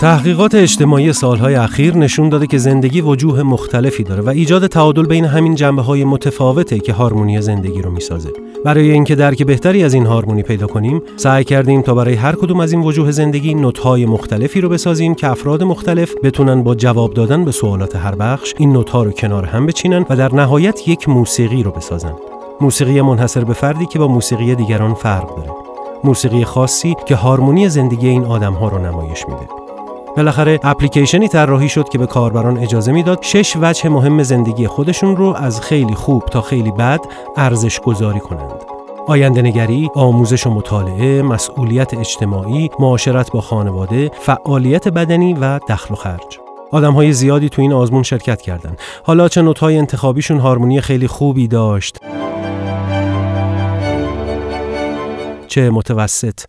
تحقیقات اجتماعی سالهای اخیر نشون داده که زندگی وجوه مختلفی داره و ایجاد تعادل بین همین جنبه‌های متفاوته که هارمونی زندگی رو میسازه. برای اینکه درک بهتری از این هارمونی پیدا کنیم، سعی کردیم تا برای هر کدوم از این وجوه زندگی نوت‌های مختلفی رو بسازیم که افراد مختلف بتونن با جواب دادن به سوالات هر بخش این نوت‌ها رو کنار هم بچینن و در نهایت یک موسیقی رو بسازن. موسیقی منحصر به فردی که با موسیقی دیگران فرق داره. موسیقی خاصی که هارمونی زندگی این آدم‌ها رو نمایش میده. بالاخره اپلیکیشنی طراحی شد که به کاربران اجازه میداد 6 وجه مهم زندگی خودشون رو از خیلی خوب تا خیلی بد ارزش گذاری کنند. آینده‌نگری، آموزش و مطالعه، مسئولیت اجتماعی، معاشرت با خانواده، فعالیت بدنی و دخل و خرج. آدم‌های زیادی تو این آزمون شرکت کردند. حالا چه نوت‌های انتخابیشون هارمونی خیلی خوبی داشت، چه متوسط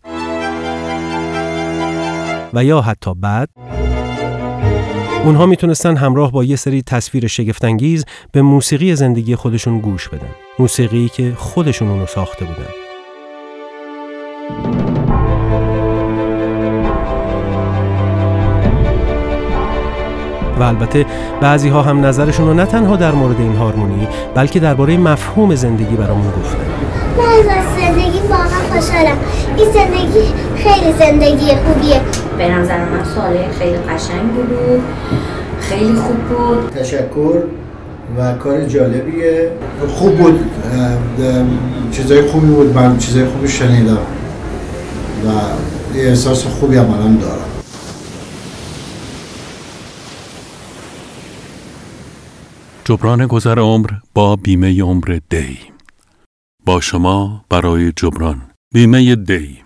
و یا حتی بد، اونها میتونستن همراه با یه سری تصویر شگفت‌انگیز به موسیقی زندگی خودشون گوش بدن. موسیقی که خودشون اونو ساخته بودن. و البته بعضی ها هم نظرشون رو نه تنها در مورد این هارمونی بلکه درباره مفهوم زندگی برامون گفتن. من از زندگی واقعا خوشحالم. این زندگی خیلی زندگی خوبیه. به نظر من سواله خیلی قشنگی بود، خیلی خوب بود. تشکر و کار جالبیه. خوب بود، چیزای خوبی بود، من چیزای خوبی شنیدم و یه احساس خوبی هم الان دارم. جبران گذر عمر با بیمه عمر دی. با شما برای جبران بیمه دی.